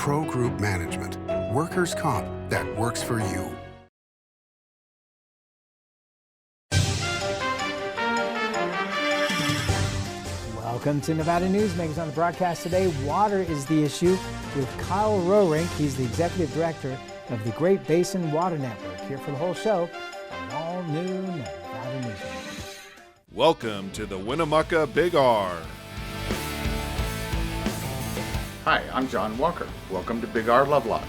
Pro Group Management. Workers' comp that works for you. Welcome to Nevada Newsmakers. On the broadcast today, water is the issue with Kyle Roerink. He's the Executive Director of the Great Basin Water Network. Here for the whole show, an all-new Nevada Newsmakers. Welcome to the Winnemucca Big R. Hi, I'm John Walker. Welcome to Big R Lovelock.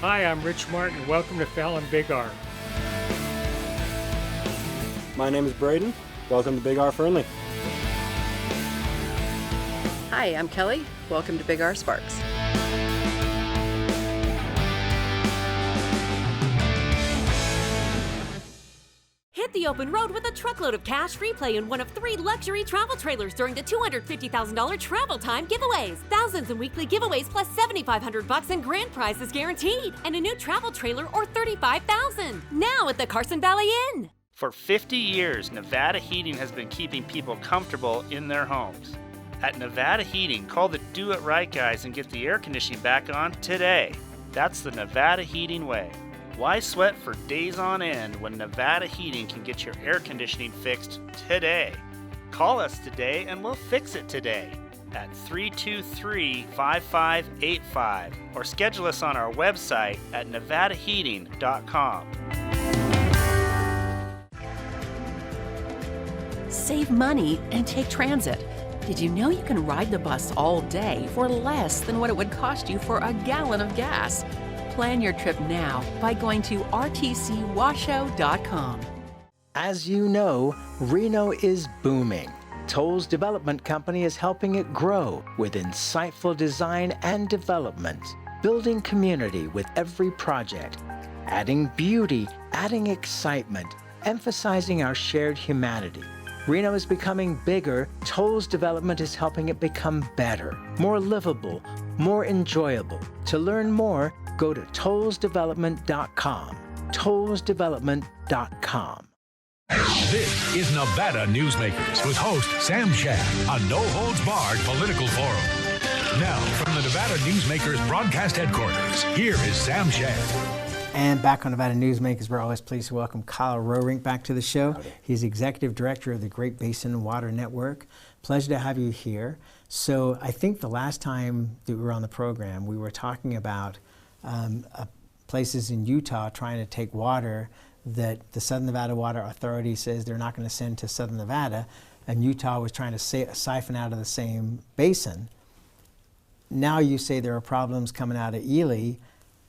Hi, I'm Rich Martin. Welcome to Fallon Big R. My name is Braden. Welcome to Big R Fernley. Hi, I'm Kelly. Welcome to Big R Sparks. Hit the open road with a truckload of cash free play in one of 3 luxury travel trailers during the $250,000 travel time giveaways. Thousands in weekly giveaways plus $7,500 in grand prizes guaranteed. And a new travel trailer or $35,000. Now at the Carson Valley Inn. For 50 years, Nevada Heating has been keeping people comfortable in their homes. At Nevada Heating, call the Do It Right guys and get the air conditioning back on today. That's the Nevada Heating way. Why sweat for days on end when Nevada Heating can get your air conditioning fixed today? Call us today and we'll fix it today at 323-5585 or schedule us on our website at nevadaheating.com. Save money and take transit. Did you know you can ride the bus all day for less than what it would cost you for a gallon of gas? Plan your trip now by going to rtcwashoe.com. As you know, Reno is booming. Toll's development company is helping it grow with insightful design and development, building community with every project, adding beauty, adding excitement, emphasizing our shared humanity. Reno is becoming bigger. Toll's development is helping it become better, more livable, more enjoyable. To learn more, go to tollsdevelopment.com. tollsdevelopment.com. This is Nevada Newsmakers with host Sam Shad, a no-holds-barred political forum. Now, from the Nevada Newsmakers broadcast headquarters, here is Sam Shad. And back on Nevada Newsmakers, we're always pleased to welcome Kyle Roerink back to the show. Howdy. He's Executive Director of the Great Basin Water Network. Pleasure to have you here. So I think the last time that we were on the program, we were talking about places in Utah trying to take water that the Southern Nevada Water Authority says they're not going to send to Southern Nevada, and Utah was trying to siphon out of the same basin. Now you say there are problems coming out of Ely,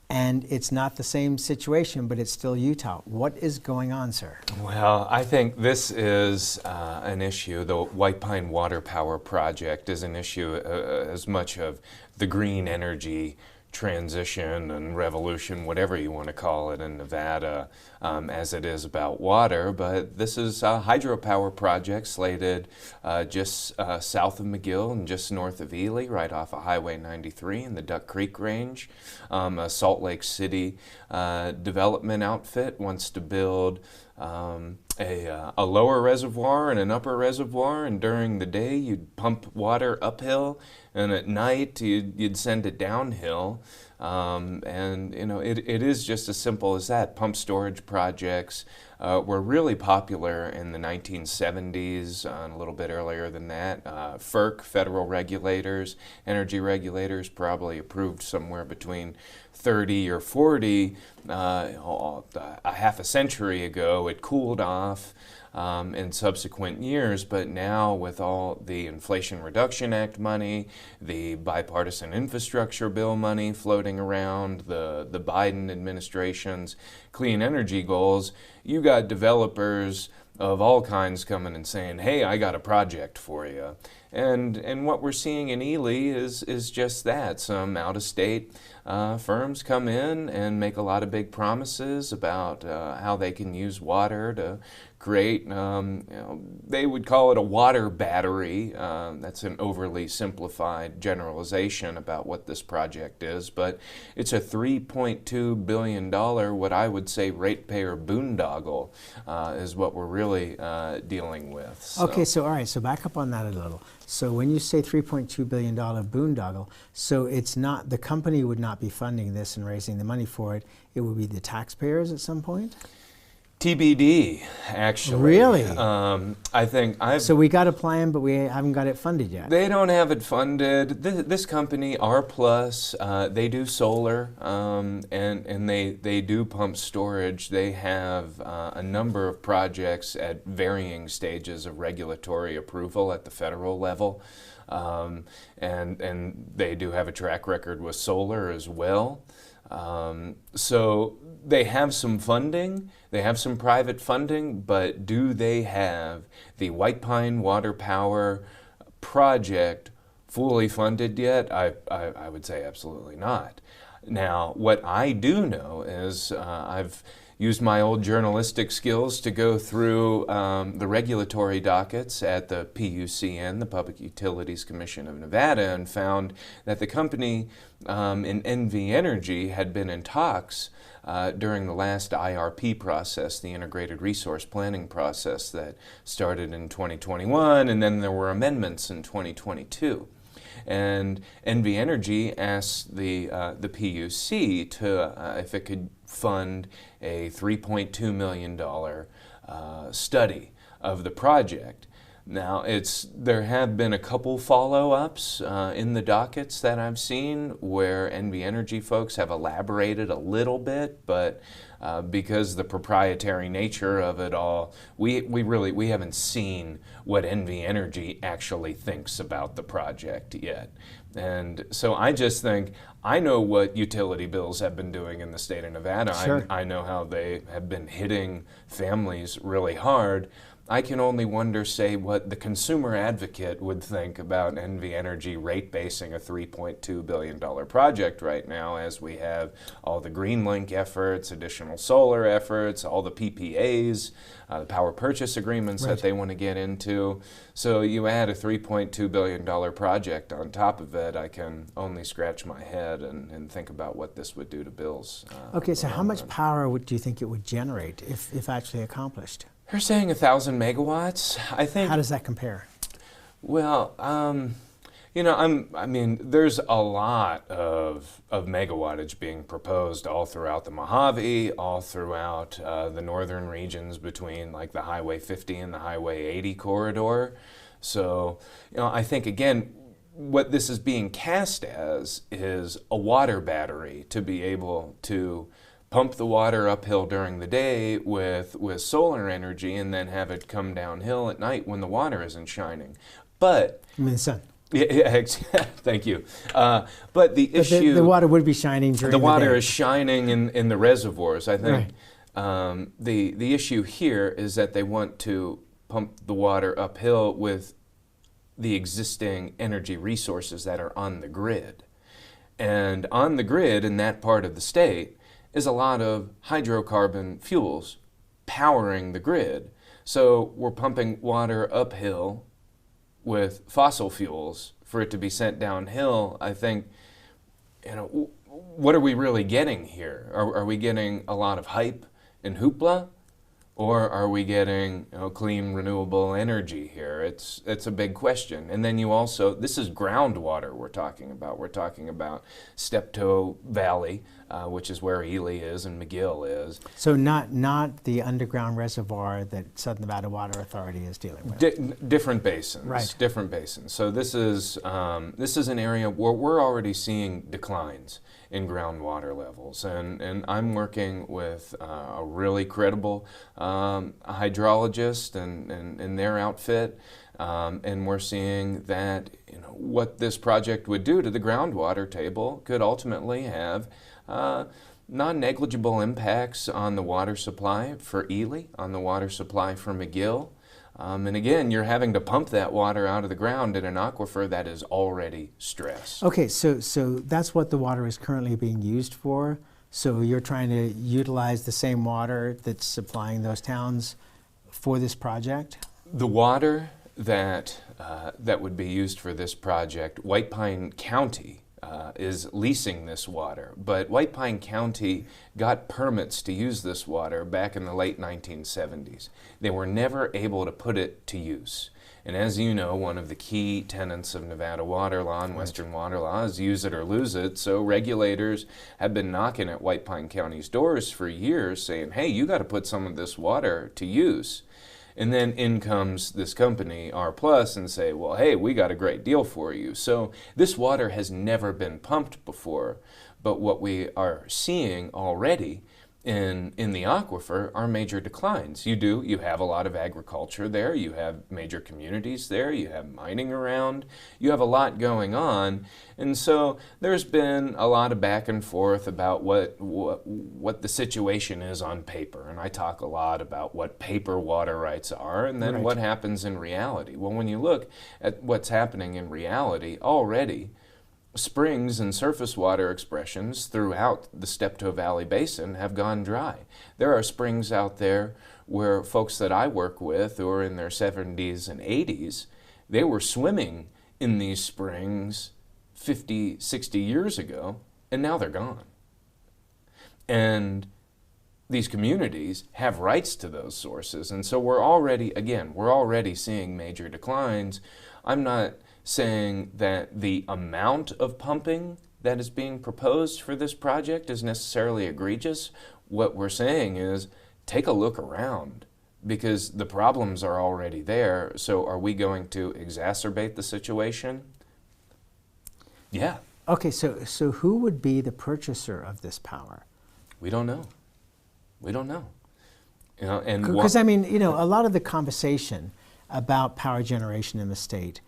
and it's not the same situation, but it's still Utah. What is going on, sir? Well, I think this is an issue. The White Pine Water Power Project is an issue as much of the green energy transition and revolution, whatever you want to call it, in Nevada, as it is about water. But this is a hydropower project slated just south of McGill and just north of Ely, right off of Highway 93 in the Duck Creek Range. A Salt Lake City development outfit wants to build a lower reservoir and an upper reservoir, and during the day you'd pump water uphill, and at night you'd send it downhill. And you know, it is just as simple as that. Pump storage projects were really popular in the 1970s, and a little bit earlier than that. FERC, federal regulators, energy regulators, probably approved somewhere between 30 or 40 a half a century ago. It cooled off in subsequent years, but now with all the Inflation Reduction Act money, the bipartisan infrastructure bill money floating around, the Biden administration's clean energy goals, you got developers of all kinds coming and saying, hey, I got a project for you. And what we're seeing in Ely is just that. Some out-of-state firms come in and make a lot of big promises about how they can use water to create, they would call it a water battery. That's an overly simplified generalization about what this project is, but it's a $3.2 billion, what I would say, ratepayer boondoggle is what we're really dealing with. So. Okay, so all right, so back up on that a little. So when you say $3.2 billion boondoggle, so it's not, the company would not be funding this and raising the money for it, it would be the taxpayers at some point? TBD, actually. Really? I think So we got a plan, but we haven't got it funded yet. They don't have it funded. This company, R+, they do solar, and they do pump storage. They have a number of projects at varying stages of regulatory approval at the federal level, and they do have a track record with solar as well. So they have some funding, they have some private funding, but do they have the White Pine Water Power project fully funded yet? I would say absolutely not. Now, what I do know is I've used my old journalistic skills to go through the regulatory dockets at the PUCN, the Public Utilities Commission of Nevada, and found that the company in NV Energy had been in talks during the last IRP process, the Integrated Resource Planning process that started in 2021, and then there were amendments in 2022. And NV Energy asked the PUC to if it could fund a $3.2 million study of the project. Now, there have been a couple follow-ups in the dockets that I've seen where NV Energy folks have elaborated a little bit, but because the proprietary nature of it all, we haven't seen what NV Energy actually thinks about the project yet. And so I just think, I know what utility bills have been doing in the state of Nevada. Sure. I know how they have been hitting families really hard. I can only wonder, say, what the consumer advocate would think about NV Energy rate basing a $3.2 billion project right now, as we have all the GreenLink efforts, additional solar efforts, all the PPAs, the power purchase agreements that they want to get into. So you add a $3.2 billion project on top of it, I can only scratch my head and think about what this would do to bills. Okay, so how much power do you think it would generate if actually accomplished? They're saying 1,000 megawatts. I think. How does that compare? Well, I mean, there's a lot of megawattage being proposed all throughout the Mojave, all throughout the northern regions between like the Highway 50 and the Highway 80 corridor. So, I think again, what this is being cast as is a water battery to be able to pump the water uphill during the day with solar energy and then have it come downhill at night when the water isn't shining. But I mean the sun. Yeah, thank you. But the issue... The water would be shining during the day. The water is shining in the reservoirs. I think the issue here is that they want to pump the water uphill with the existing energy resources that are on the grid. And on the grid in that part of the state is a lot of hydrocarbon fuels powering the grid. So we're pumping water uphill with fossil fuels for it to be sent downhill. I think, what are we really getting here? Are we getting a lot of hype and hoopla? Or are we getting clean, renewable energy here? It's a big question. And then you also, this is groundwater we're talking about. We're talking about Steptoe Valley, which is where Ely is and McGill is. So not the underground reservoir that Southern Nevada Water Authority is dealing with. Different basins. Right. Different basins. So this is an area where we're already seeing declines in groundwater levels, and I'm working with a really credible hydrologist and their outfit, and we're seeing that what this project would do to the groundwater table could ultimately have non-negligible impacts on the water supply for Ely, on the water supply for McGill. And again, you're having to pump that water out of the ground in an aquifer that is already stressed. Okay, so that's what the water is currently being used for. So you're trying to utilize the same water that's supplying those towns for this project? The water that would be used for this project, White Pine County is leasing this water, but White Pine County got permits to use this water back in the late 1970s. They were never able to put it to use. And as you know, one of the key tenets of Nevada water law and Western water law is use it or lose it. So regulators have been knocking at White Pine County's doors for years saying, hey, you got to put some of this water to use. And then in comes this company, R+, and say, well, hey, we got a great deal for you. So this water has never been pumped before, but what we are seeing already in the aquifer are major declines. You have a lot of agriculture there, you have major communities there, you have mining around, you have a lot going on, and so there's been a lot of back and forth about what the situation is on paper, and I talk a lot about what paper water rights are and then what happens in reality. Well, when you look at what's happening in reality already, springs and surface water expressions throughout the Steptoe Valley Basin have gone dry. There are springs out there where folks that I work with who are in their 70s and 80s, they were swimming in these springs 50, 60 years ago, and now they're gone. And these communities have rights to those sources, and so we're already seeing major declines. I'm not saying that the amount of pumping that is being proposed for this project is necessarily egregious. What we're saying is take a look around because the problems are already there. So are we going to exacerbate the situation? Yeah. Okay, so who would be the purchaser of this power? We don't know. We don't know. You know, and because I mean, a lot of the conversation about power generation in the state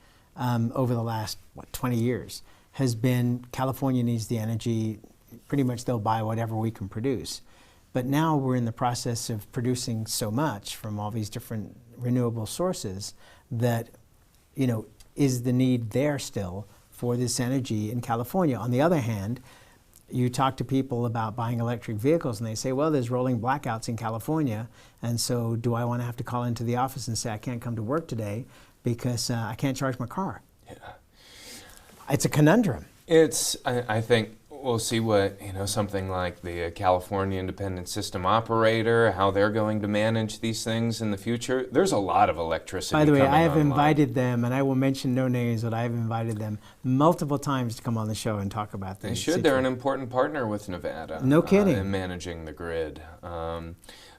over the last 20 years has been California needs the energy. Pretty much they'll buy whatever we can produce. But now we're in the process of producing so much from all these different renewable sources that, is the need there still for this energy in California? On the other hand, you talk to people about buying electric vehicles and they say, well, there's rolling blackouts in California, and so do I want to have to call into the office and say I can't come to work today because I can't charge my car? Yeah. It's a conundrum. I think we'll see what, something like the California Independent System Operator, how they're going to manage these things in the future. There's a lot of electricity By the way, coming I have online. invited them, and I will mention no names, but I have invited them multiple times to come on the show and talk about this. They should. They're an important partner with Nevada. No kidding. In managing the grid.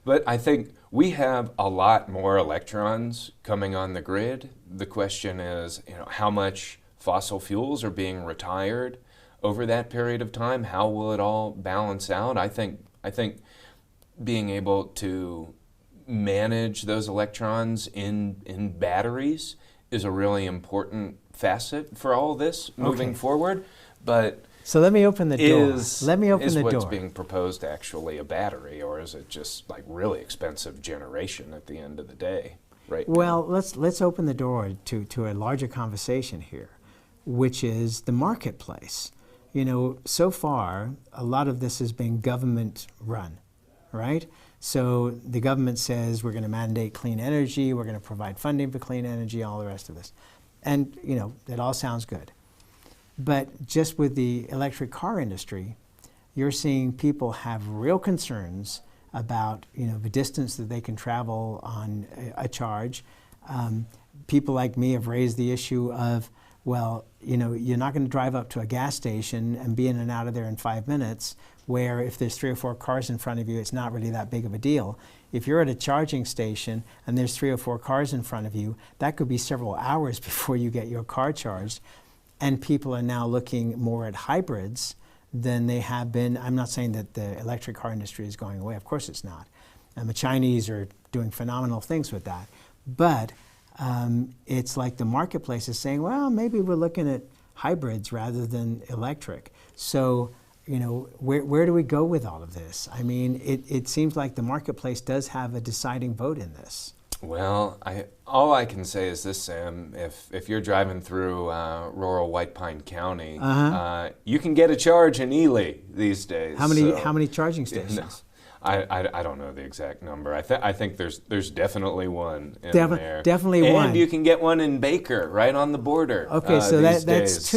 But I think we have a lot more electrons coming on the grid. The question is, how much fossil fuels are being retired over that period of time? How will it all balance out? I think being able to manage those electrons in batteries is a really important facet for all this moving forward. But so let me open the door. Let me open is the what's door. being proposed actually a battery, or is it just like really expensive generation at the end of the day? Right. Well, let's open the door to a larger conversation here, which is the marketplace. So far, a lot of this has been government run, right? So the government says we're going to mandate clean energy, we're going to provide funding for clean energy, all the rest of this. And, that all sounds good. But just with the electric car industry, you're seeing people have real concerns about, the distance that they can travel on a charge. People like me have raised the issue of, well, you're not going to drive up to a gas station and be in and out of there in 5 minutes, where if there's 3 or 4 cars in front of you, it's not really that big of a deal. If you're at a charging station and there's 3 or 4 cars in front of you, that could be several hours before you get your car charged. And people are now looking more at hybrids than they have been. I'm not saying that the electric car industry is going away. Of course it's not. And the Chinese are doing phenomenal things with that. But it's like the marketplace is saying, well, maybe we're looking at hybrids rather than electric. So, where do we go with all of this? I mean, it seems like the marketplace does have a deciding vote in this. Well, all I can say is this, Sam. If you're driving through rural White Pine County, you can get a charge in Ely these days. How many charging stations? I don't know the exact number. I think there's definitely one in there. Definitely and one. And you can get one in Baker, right on the border. Okay, so that's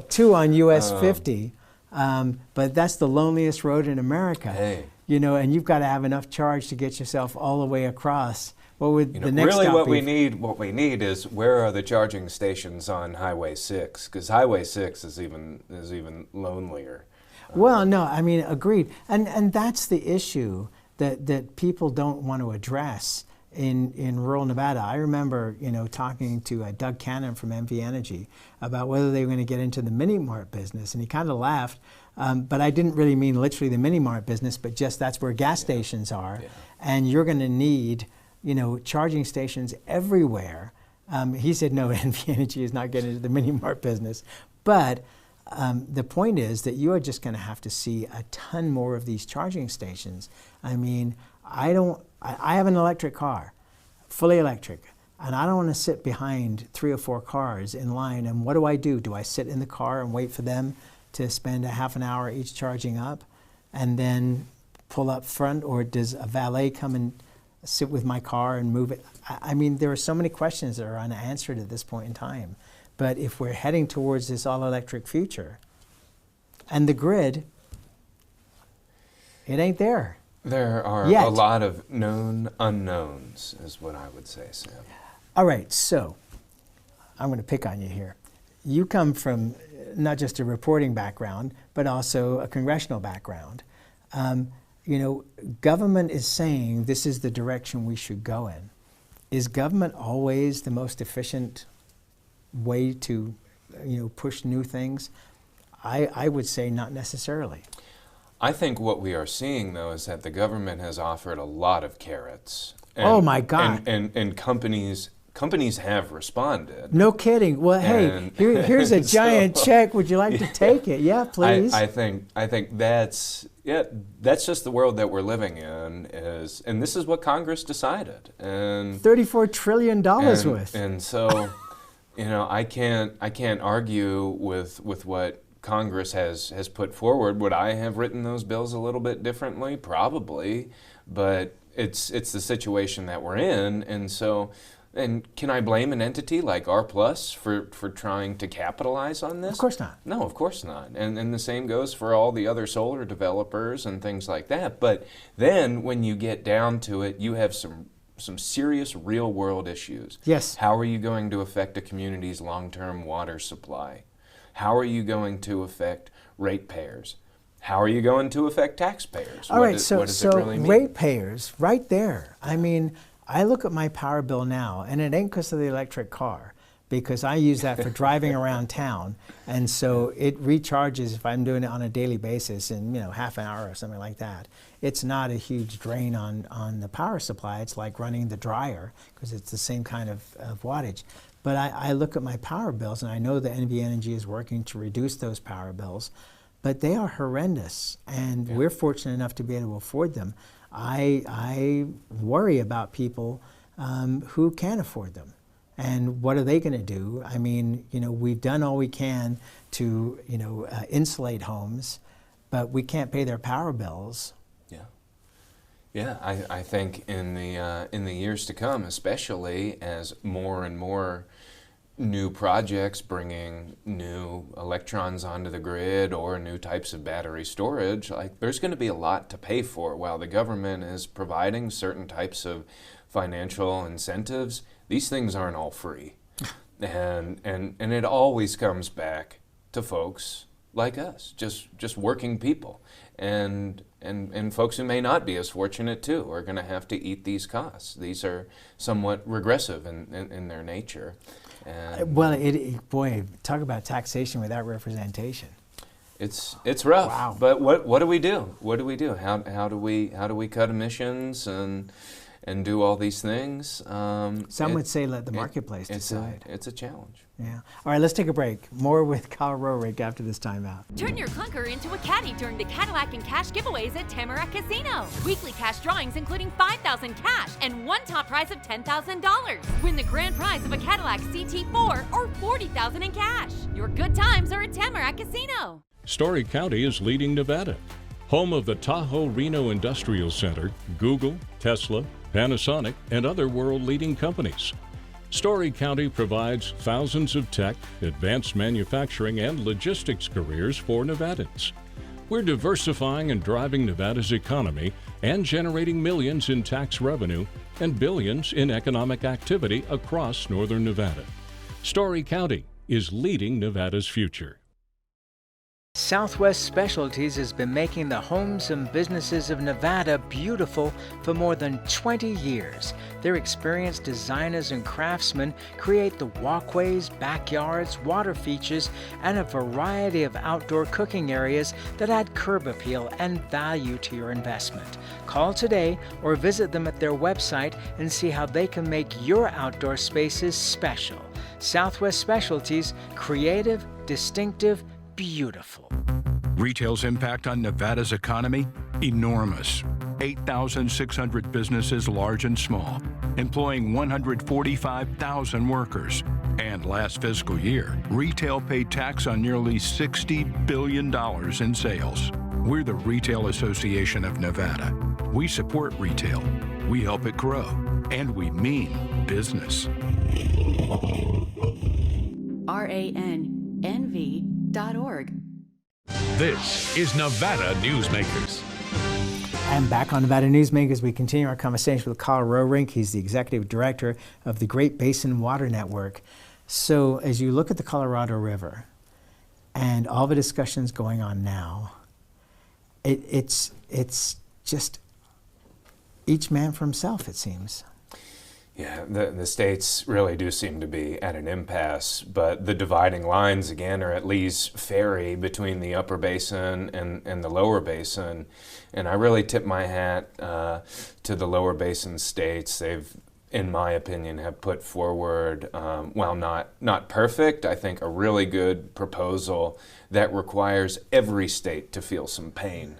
two on US 50. But that's the loneliest road in America. Hey. You know, and you've got to have enough charge to get yourself all the way across. What would the next really stop what be? we need is where are the charging stations on Highway 6? Because Highway 6 is even lonelier. Well, no, I mean, agreed. And that's the issue that people don't want to address in rural Nevada. I remember, talking to Doug Cannon from MV Energy about whether they were going to get into the mini-mart business, and he kind of laughed. But I didn't really mean literally the mini-mart business, but just that's where gas stations are. Yeah. And you're going to need, charging stations everywhere. He said, no, NV Energy is not getting into the mini-mart business. But the point is that you are just going to have to see a ton more of these charging stations. I mean, I have an electric car, fully electric, and I don't want to sit behind 3 or 4 cars in line. And what do? Do I sit in the car and wait for them to spend a half an hour each charging up and then pull up front, or does a valet come and sit with my car and move it? I mean, there are so many questions that are unanswered at this point in time. But if we're heading towards this all-electric future, and the grid, it ain't there. There are yet. A lot of known unknowns, is what I would say, Sam. All right, so I'm going to pick on you here. You come from not just a reporting background, but also a congressional background. Government is saying this is the direction we should go in. Is government always the most efficient way to, push new things? I would say not necessarily. I think what we are seeing, though, is that the government has offered a lot of carrots. Oh my God! And companies have responded. No kidding. Well, hey, here's a giant check. Would you like to take it? Yeah, please. I think that's just the world that we're living in, and this is what Congress decided. And $34 trillion worth. And so, I can't argue with what Congress has put forward. Would I have written those bills a little bit differently? Probably, but it's the situation that we're in, and so. And can I blame an entity like R+ for trying to capitalize on this? Of course not. No, of course not. And the same goes for all the other solar developers and things like that. But then when you get down to it, you have some serious real-world issues. Yes. How are you going to affect a community's long-term water supply? How are you going to affect ratepayers? How are you going to affect taxpayers? All right, what does it really mean? Ratepayers, right there. I mean, I look at my power bill now, and it ain't because of the electric car, because I use that for driving around town, and so it recharges if I'm doing it on a daily basis in half an hour or something like that. It's not a huge drain on the power supply. It's like running the dryer because it's the same kind of wattage. But I look at my power bills, and I know that NV Energy is working to reduce those power bills, but they are horrendous, and we're fortunate enough to be able to afford them. I worry about people who can't afford them. And what are they going to do? I mean, we've done all we can to, insulate homes, but we can't pay their power bills. Yeah, I think in the years to come, especially as more and more new projects bringing new electrons onto the grid or new types of battery storage, there's going to be a lot to pay for. While the government is providing certain types of financial incentives, these things aren't all free. and it always comes back to folks like us, just working people. And folks who may not be as fortunate too are going to have to eat these costs. These are somewhat regressive in their nature. Well, boy, talk about taxation without representation. It's rough. Wow. But what do we do? What do we do? How do we cut emissions and do all these things? Some would say let the marketplace decide. It's a challenge. Yeah. All right, let's take a break. More with Kyle Roerink after this timeout. Turn your clunker into a caddy during the Cadillac and Cash giveaways at Tamarack Casino. Weekly cash drawings including $5,000 cash and one top prize of $10,000. Win the grand prize of a Cadillac CT4 or $40,000 in cash. Your good times are at Tamarack Casino. Story County is leading Nevada. home of the Tahoe Reno Industrial Center, Google, Tesla, Panasonic, and other world-leading companies. Story County provides thousands of tech, advanced manufacturing, and logistics careers for Nevadans. We're diversifying and driving Nevada's economy and generating millions in tax revenue and billions in economic activity across northern Nevada. Story County is leading Nevada's future. Southwest Specialties has been making the homes and businesses of Nevada beautiful for more than 20 years. Their experienced designers and craftsmen create the walkways, backyards, water features, and a variety of outdoor cooking areas that add curb appeal and value to your investment. Call today or visit them at their website and see how they can make your outdoor spaces special. Southwest Specialties, creative, distinctive, beautiful. Retail's impact on Nevada's economy? Enormous. 8,600 businesses, large and small, employing 145,000 workers. And last fiscal year, retail paid tax on nearly $60 billion in sales. We're the Retail Association of Nevada. We support retail, we help it grow, and we mean business. RANNV.org. This is Nevada Newsmakers. And back on Nevada Newsmakers, we continue our conversation with Carl Roerink. He's the executive director of the Great Basin Water Network. So as you look at the Colorado River and all the discussions going on now, it's just each man for himself, it seems. Yeah, the states really do seem to be at an impasse, but the dividing lines, again, are at Lee's Ferry between the upper basin and the lower basin. And I really tip my hat to the lower basin states. They've, in my opinion, have put forward, while not perfect, I think a really good proposal that requires every state to feel some pain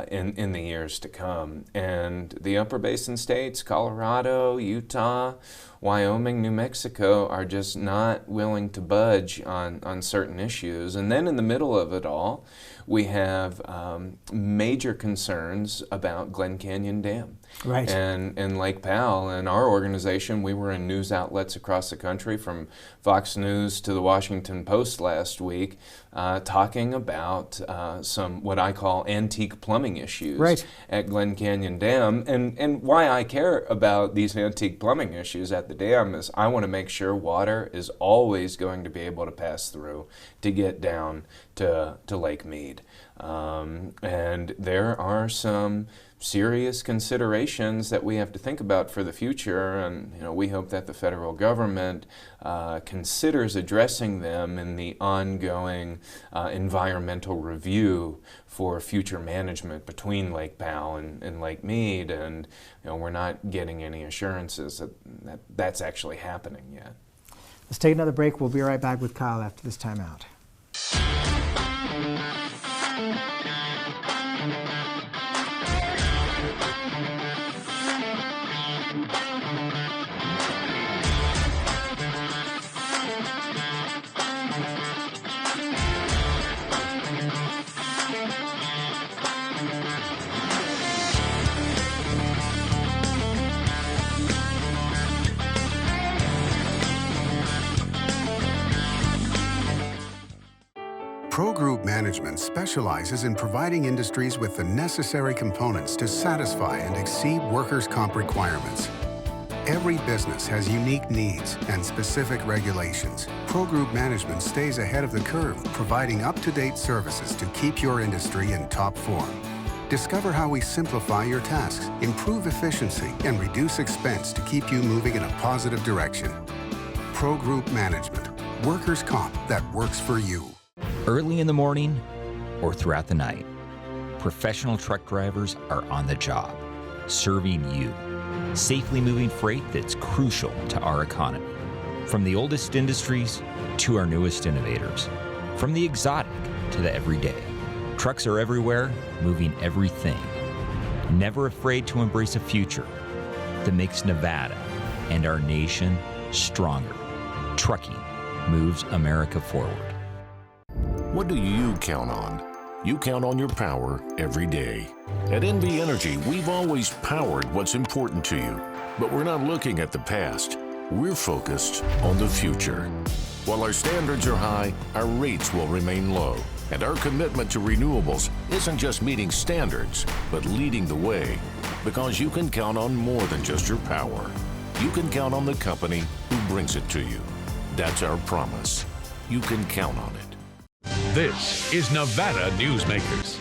in the years to come. And the upper basin states, Colorado, Utah, Wyoming, New Mexico, are just not willing to budge on certain issues. And then in the middle of it all, we have major concerns about Glen Canyon Dam. Right. And Lake Powell. And our organization, we were in news outlets across the country, from Fox News to the Washington Post last week, talking about some what I call antique plumbing issues at Glen Canyon Dam. And why I care about these antique plumbing issues at the dam is I want to make sure water is always going to be able to pass through to get down to Lake Mead. And there are some serious considerations that we have to think about for the future, and we hope that the federal government considers addressing them in the ongoing environmental review for future management between Lake Powell and Lake Mead. And we're not getting any assurances that that's actually happening yet. Let's take another break. We'll be right back with Kyle after this timeout. Pro Group Management specializes in providing industries with the necessary components to satisfy and exceed workers' comp requirements. Every business has unique needs and specific regulations. Pro Group Management stays ahead of the curve, providing up-to-date services to keep your industry in top form. Discover how we simplify your tasks, improve efficiency, and reduce expense to keep you moving in a positive direction. Pro Group Management. Workers' comp that works for you. Early in the morning or throughout the night, professional truck drivers are on the job, serving you, safely moving freight that's crucial to our economy. From the oldest industries to our newest innovators, from the exotic to the everyday, trucks are everywhere, moving everything. Never afraid to embrace a future that makes Nevada and our nation stronger. Trucking moves America forward. What do you count on? you count on your power every day. At NV Energy, we've always powered what's important to you, but we're not looking at the past. We're focused on the future. While our standards are high, our rates will remain low. And our commitment to renewables isn't just meeting standards, but leading the way. Because you can count on more than just your power. You can count on the company who brings it to you. That's our promise. You can count on it. This is Nevada Newsmakers.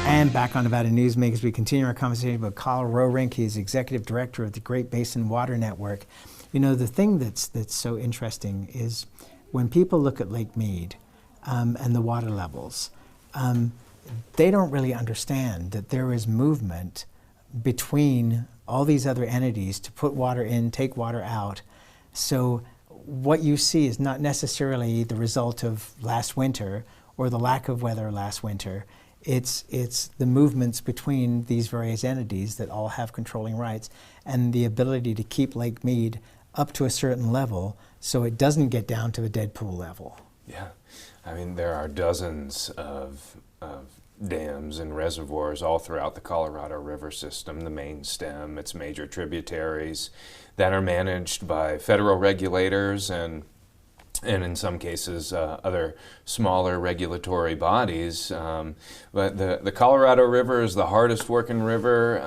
And back on Nevada Newsmakers, we continue our conversation with Carl Roerink. He's Executive Director of the Great Basin Water Network. You know, the thing that's so interesting is when people look at Lake Mead and the water levels, they don't really understand that there is movement between all these other entities to put water in, take water out. So what you see is not necessarily the result of last winter or the lack of weather last winter. It's the movements between these various entities that all have controlling rights and the ability to keep Lake Mead up to a certain level so it doesn't get down to a dead pool level. Yeah, I mean, there are dozens of dams and reservoirs all throughout the Colorado River system, the main stem, its major tributaries, that are managed by federal regulators and in some cases other smaller regulatory bodies. But the Colorado River is the hardest working river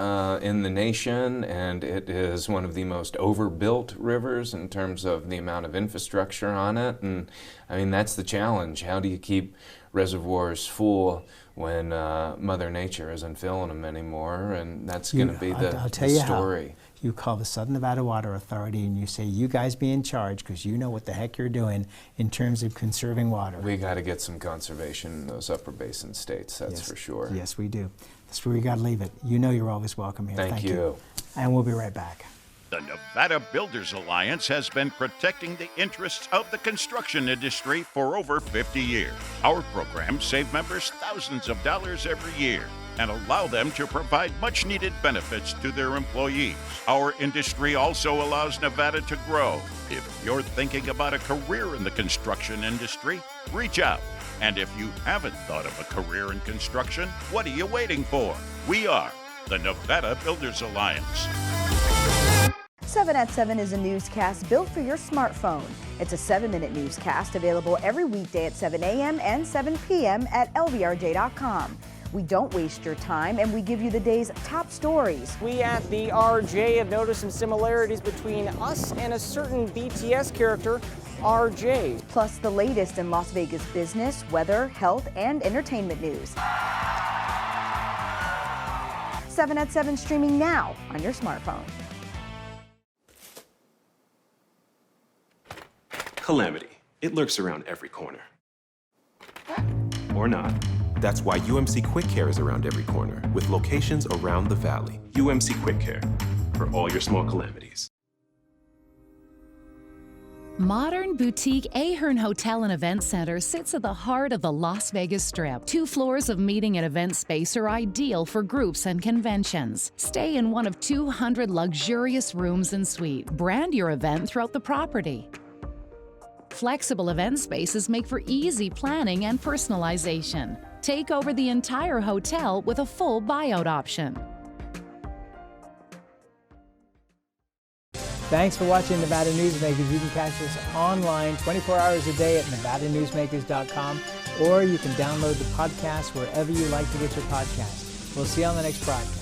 in the nation, and it is one of the most overbuilt rivers in terms of the amount of infrastructure on it. And I mean, that's the challenge. How do you keep reservoirs full when Mother Nature isn't filling them anymore? And that's going to be the story. How. You call the Southern Nevada Water Authority and you say, you guys be in charge because you know what the heck you're doing in terms of conserving water. We got to get some conservation in those upper basin states, that's for sure. Yes, we do. That's where we got to leave it. You know you're always welcome here. Thank you. And we'll be right back. The Nevada Builders Alliance has been protecting the interests of the construction industry for over 50 years. Our programs save members thousands of dollars every year and allow them to provide much-needed benefits to their employees. Our industry also allows Nevada to grow. If you're thinking about a career in the construction industry, reach out. And if you haven't thought of a career in construction, what are you waiting for? We are the Nevada Builders Alliance. 7 at 7 is a newscast built for your smartphone. It's a 7-minute newscast available every weekday at 7 a.m. and 7 p.m. at lvrj.com. We don't waste your time, and we give you the day's top stories. We at the RJ have noticed some similarities between us and a certain BTS character, RJ. Plus the latest in Las Vegas business, weather, health, and entertainment news. 7 at 7 streaming now on your smartphone. Calamity. It lurks around every corner. Or not. That's why UMC Quick Care is around every corner, with locations around the valley. UMC Quick Care, for all your small calamities. Modern boutique Ahern Hotel and Event Center sits at the heart of the Las Vegas Strip. 2 floors of meeting and event space are ideal for groups and conventions. Stay in one of 200 luxurious rooms and suites. Brand your event throughout the property. Flexible event spaces make for easy planning and personalization. Take over the entire hotel with a full buyout option. Thanks for watching Nevada Newsmakers. You can catch us online 24 hours a day at nevadanewsmakers.com, or you can download the podcast wherever you like to get your podcast. We'll see you on the next broadcast.